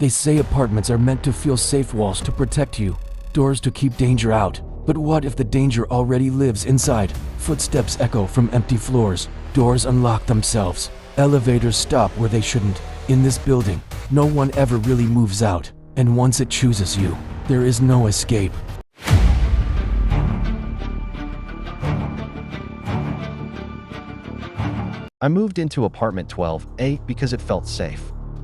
They say apartments are meant to feel safe, walls to protect you, doors to keep danger out. But what if the danger already lives inside? Footsteps echo from empty floors. Doors unlock themselves. Elevators stop where they shouldn't. In this building, no one ever really moves out. And once it chooses you, there is no escape. I moved into apartment 12A because it felt safe.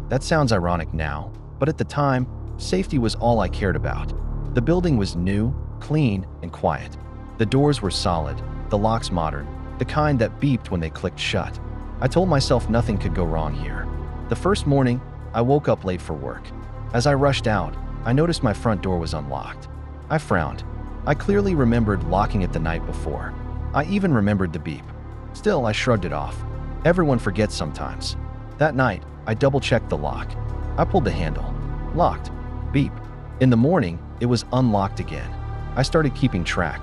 That sounds ironic now, but at the time, safety was all I cared about. The building was new, clean, and quiet. The doors were solid, the locks modern, the kind that beeped when they clicked shut. I told myself nothing could go wrong here. The first morning, I woke up late for work. As I rushed out, I noticed my front door was unlocked. I frowned. I clearly remembered locking it the night before. I even remembered the beep. Still, I shrugged it off. Everyone forgets sometimes. That night, I double-checked the lock. I pulled the handle. Locked. Beep. In the morning, it was unlocked again. I started keeping track.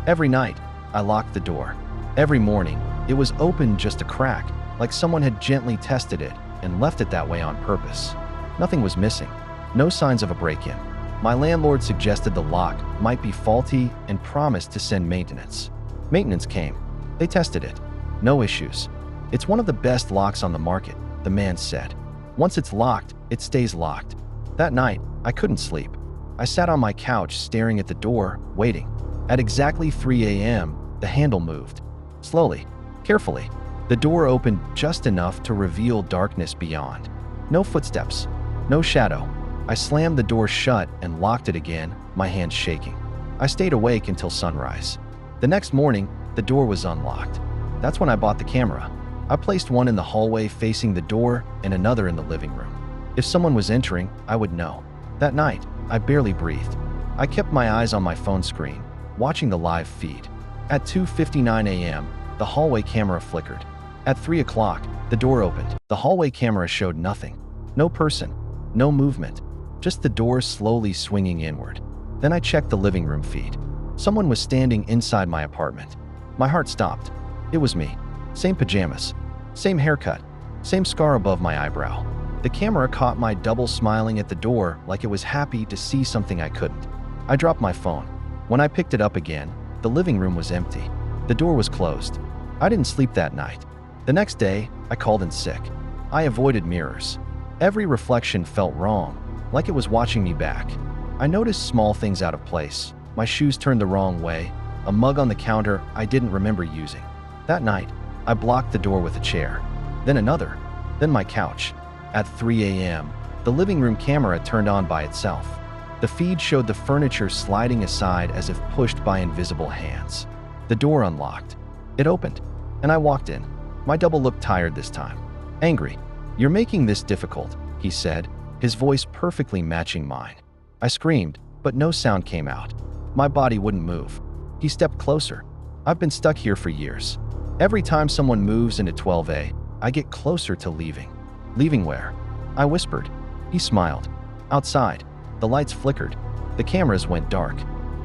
Every night, I locked the door. Every morning, it was open just a crack, like someone had gently tested it and left it that way on purpose. Nothing was missing. No signs of a break-in. My landlord suggested the lock might be faulty and promised to send maintenance. Maintenance came. They tested it. No issues. It's one of the best locks on the market, the man said. Once it's locked, it stays locked. That night, I couldn't sleep. I sat on my couch staring at the door, waiting. At exactly 3 a.m., the handle moved. Slowly, carefully, the door opened just enough to reveal darkness beyond. No footsteps, no shadow. I slammed the door shut and locked it again, my hands shaking. I stayed awake until sunrise. The next morning, the door was unlocked. That's when I bought the camera. I placed one in the hallway facing the door and another in the living room. If someone was entering, I would know. That night, I barely breathed. I kept my eyes on my phone screen, watching the live feed. At 2:59 a.m., the hallway camera flickered. At 3 o'clock, the door opened. The hallway camera showed nothing. No person, no movement, just the door slowly swinging inward. Then I checked the living room feed. Someone was standing inside my apartment. My heart stopped. It was me. Same pajamas, same haircut, same scar above my eyebrow. The camera caught my double smiling at the door like it was happy to see something I couldn't. I dropped my phone. When I picked it up again, the living room was empty. The door was closed. I didn't sleep that night. The next day, I called in sick. I avoided mirrors. Every reflection felt wrong, like it was watching me back. I noticed small things out of place. My shoes turned the wrong way, a mug on the counter I didn't remember using. That night, I blocked the door with a chair, then another, then my couch. At 3 a.m., the living room camera turned on by itself. The feed showed the furniture sliding aside as if pushed by invisible hands. The door unlocked. It opened, and I walked in. My double looked tired this time. Angry. "You're making this difficult," he said, his voice perfectly matching mine. I screamed, but no sound came out. My body wouldn't move. He stepped closer. "I've been stuck here for years. Every time someone moves into 12A, I get closer to leaving." "Leaving where?" I whispered. He smiled. "Outside." The lights flickered. The cameras went dark.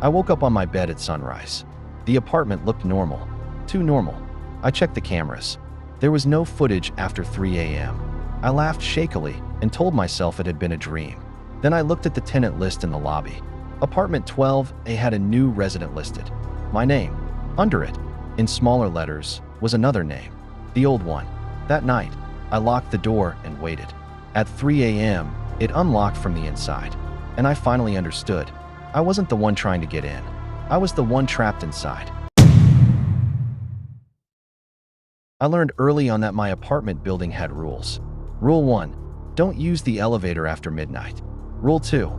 I woke up on my bed at sunrise. The apartment looked normal. Too normal. I checked the cameras. There was no footage after 3 a.m. I laughed shakily and told myself it had been a dream. Then I looked at the tenant list in the lobby. Apartment 12A had a new resident listed. My name. Under it, in smaller letters, was another name. The old one. That night, I locked the door and waited. At 3 a.m., it unlocked from the inside. And I finally understood. I wasn't the one trying to get in. I was the one trapped inside. I learned early on that my apartment building had rules. Rule 1. Don't use the elevator after midnight. Rule 2.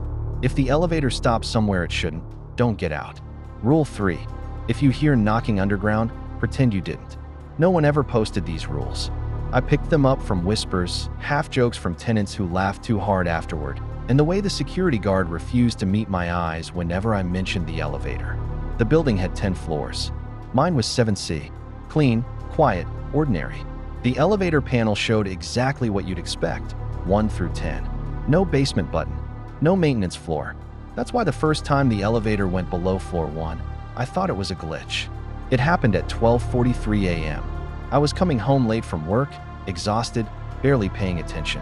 If the elevator stops somewhere it shouldn't, don't get out. Rule 3. If you hear knocking underground, pretend you didn't. No one ever posted these rules. I picked them up from whispers, half-jokes from tenants who laughed too hard afterward, and the way the security guard refused to meet my eyes whenever I mentioned the elevator. The building had 10 floors. Mine was 7C. Clean, quiet, ordinary. The elevator panel showed exactly what you'd expect, 1 through 10. No basement button, no maintenance floor. That's why the first time the elevator went below floor 1, I thought it was a glitch. It happened at 12:43 a.m. I was coming home late from work, exhausted, barely paying attention.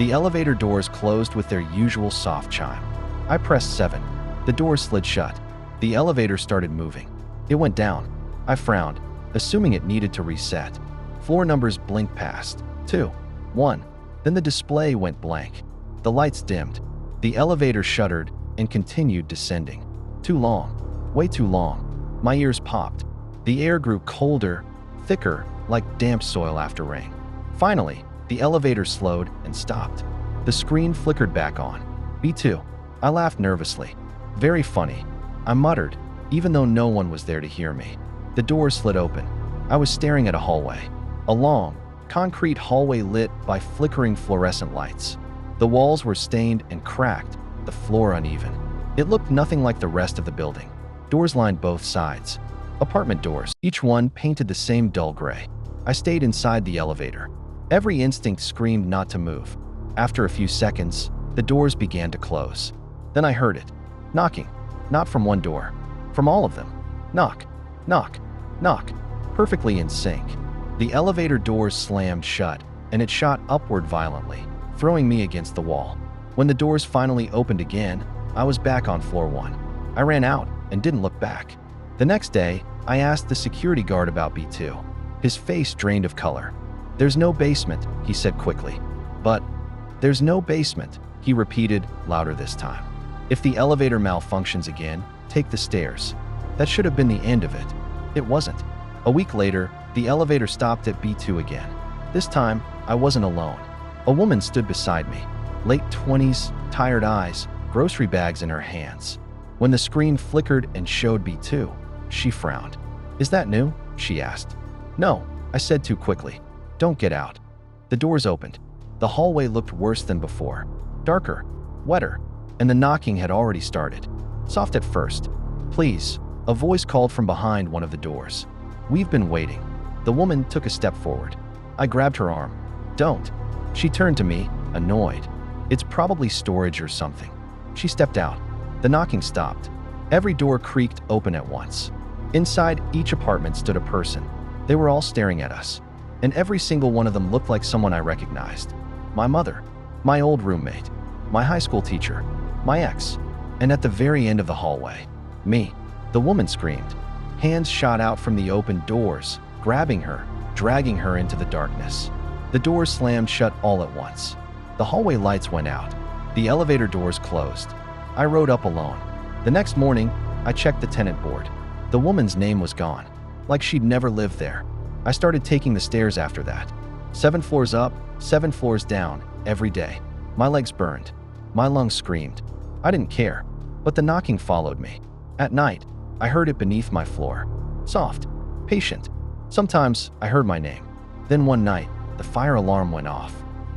The elevator doors closed with their usual soft chime. I pressed 7. The doors slid shut. The elevator started moving. It went down. I frowned, assuming it needed to reset. Floor numbers blinked past. 2, 1. Then the display went blank. The lights dimmed. The elevator shuddered and continued descending. Too long. Way too long. My ears popped. The air grew colder, thicker, like damp soil after rain. Finally, the elevator slowed and stopped. The screen flickered back on. B2. I laughed nervously. Very funny. I muttered, even though no one was there to hear me. The doors slid open. I was staring at a hallway. A long, concrete hallway lit by flickering fluorescent lights. The walls were stained and cracked, the floor uneven. It looked nothing like the rest of the building. Doors lined both sides. Apartment doors, each one painted the same dull gray. I stayed inside the elevator. Every instinct screamed not to move. After a few seconds, the doors began to close. Then I heard it. Knocking. Not from one door. From all of them. Knock. Knock. Knock. Perfectly in sync. The elevator doors slammed shut, and it shot upward violently, throwing me against the wall. When the doors finally opened again, I was back on floor 1. I ran out and didn't look back. The next day, I asked the security guard about B2. His face drained of color. "There's no basement," he said quickly. "But there's no basement," he repeated, louder this time. "If the elevator malfunctions again, take the stairs." That should have been the end of it. It wasn't. A week later, the elevator stopped at B2 again. This time, I wasn't alone. A woman stood beside me. Late 20s, tired eyes, grocery bags in her hands. When the screen flickered and showed B2, she frowned. "Is that new?" she asked. "No," I said too quickly. "Don't get out." The doors opened. The hallway looked worse than before. Darker, wetter, and the knocking had already started. Soft at first. "Please," a voice called from behind one of the doors. "We've been waiting." The woman took a step forward. I grabbed her arm. "Don't." She turned to me, annoyed. "It's probably storage or something." She stepped out. The knocking stopped. Every door creaked open at once. Inside each apartment stood a person. They were all staring at us, and every single one of them looked like someone I recognized. My mother, my old roommate, my high school teacher, my ex, and at the very end of the hallway, me. The woman screamed. Hands shot out from the open doors, grabbing her, dragging her into the darkness. The doors slammed shut all at once. The hallway lights went out. The elevator doors closed. I rode up alone. The next morning, I checked the tenant board. The woman's name was gone, like she'd never lived there. I started taking the stairs after that. 7 floors up, 7 floors down, every day. My legs burned. My lungs screamed. I didn't care, but the knocking followed me. At night, I heard it beneath my floor. Soft, patient. Sometimes I heard my name. Then one night, the fire alarm went off.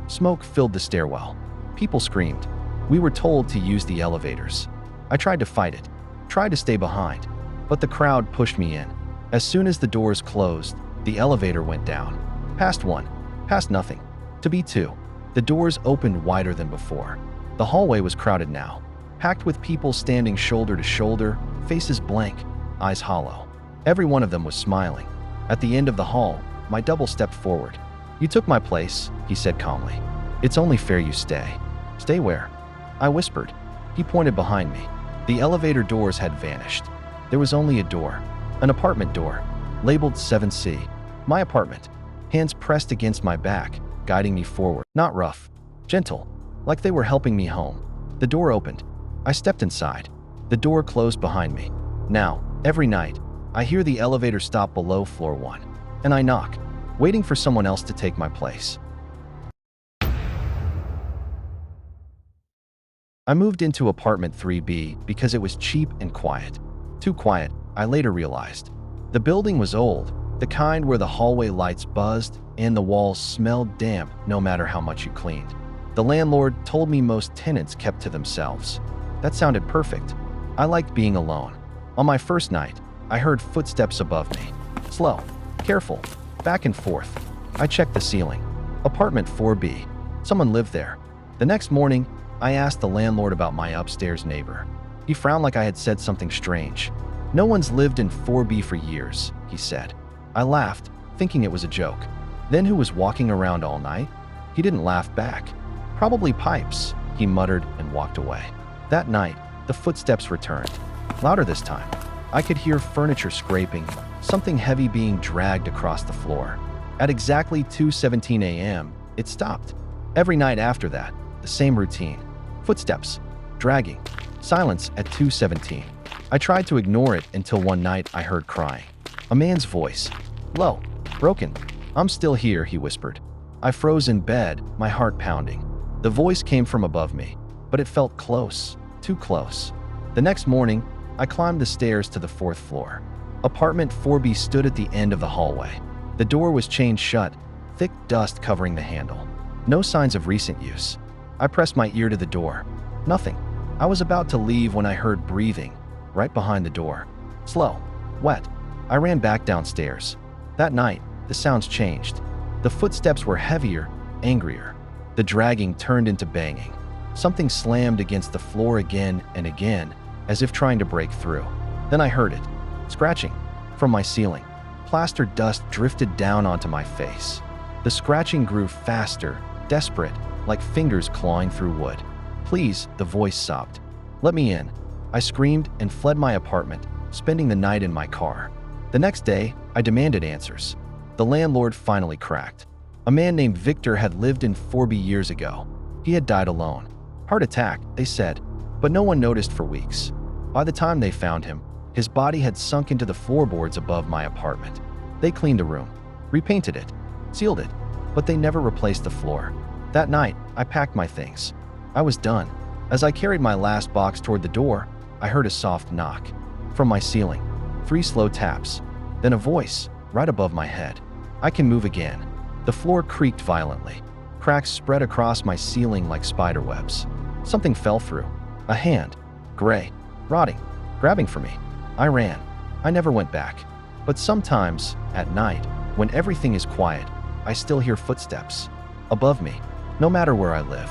Smoke filled the stairwell. People screamed. We were told to use the elevators. I tried to fight it, tried to stay behind, but the crowd pushed me in. As soon as the doors closed, the elevator went down. Past 1, past nothing, to B2. The doors opened wider than before. The hallway was crowded now, packed with people standing shoulder to shoulder, faces blank, eyes hollow. Every one of them was smiling. At the end of the hall, my double stepped forward. "You took my place," he said calmly. "It's only fair you stay." "Stay where?" I whispered. He pointed behind me. The elevator doors had vanished. There was only a door, an apartment door, labeled 7C. My apartment. Hands pressed against my back, guiding me forward. Not rough, gentle, like they were helping me home. The door opened. I stepped inside. The door closed behind me. Now, every night, I hear the elevator stop below floor 1, and I knock, waiting for someone else to take my place. I moved into apartment 3B because it was cheap and quiet. Too quiet, I later realized. The building was old, the kind where the hallway lights buzzed and the walls smelled damp no matter how much you cleaned. The landlord told me most tenants kept to themselves. That sounded perfect. I liked being alone. On my first night, I heard footsteps above me. Slow, careful, back and forth. I checked the ceiling. Apartment 4B. Someone lived there. The next morning, I asked the landlord about my upstairs neighbor. He frowned like I had said something strange. "No one's lived in 4B for years," he said. I laughed, thinking it was a joke. "Then who was walking around all night?" He didn't laugh back. Probably pipes, he muttered and walked away. That night, the footsteps returned. Louder this time. I could hear furniture scraping, something heavy being dragged across the floor. At exactly 2:17 a.m., it stopped. Every night after that, the same routine. Footsteps, dragging, silence at 2:17. I tried to ignore it until one night I heard crying. A man's voice. Low, broken. I'm still here, he whispered. I froze in bed, my heart pounding. The voice came from above me, but it felt close, too close. The next morning, I climbed the stairs to the 4th floor. Apartment 4B stood at the end of the hallway. The door was chained shut, thick dust covering the handle. No signs of recent use. I pressed my ear to the door. Nothing. I was about to leave when I heard breathing, right behind the door. Slow, wet. I ran back downstairs. That night, the sounds changed. The footsteps were heavier, angrier. The dragging turned into banging. Something slammed against the floor again and again, as if trying to break through. Then I heard it. Scratching. From my ceiling. Plaster dust drifted down onto my face. The scratching grew faster, desperate, like fingers clawing through wood. Please, the voice sobbed. Let me in. I screamed and fled my apartment, spending the night in my car. The next day, I demanded answers. The landlord finally cracked. A man named Victor had lived in 4B years ago. He had died alone. Heart attack, they said, but no one noticed for weeks. By the time they found him, his body had sunk into the floorboards above my apartment. They cleaned the room, repainted it, sealed it, but they never replaced the floor. That night, I packed my things. I was done. As I carried my last box toward the door, I heard a soft knock. From my ceiling, 3 slow taps, then a voice right above my head. I can move again. The floor creaked violently. Cracks spread across my ceiling like spider webs. Something fell through. A hand, gray, rotting, grabbing for me. I ran. I never went back. But sometimes, at night, when everything is quiet, I still hear footsteps. Above me, no matter where I live.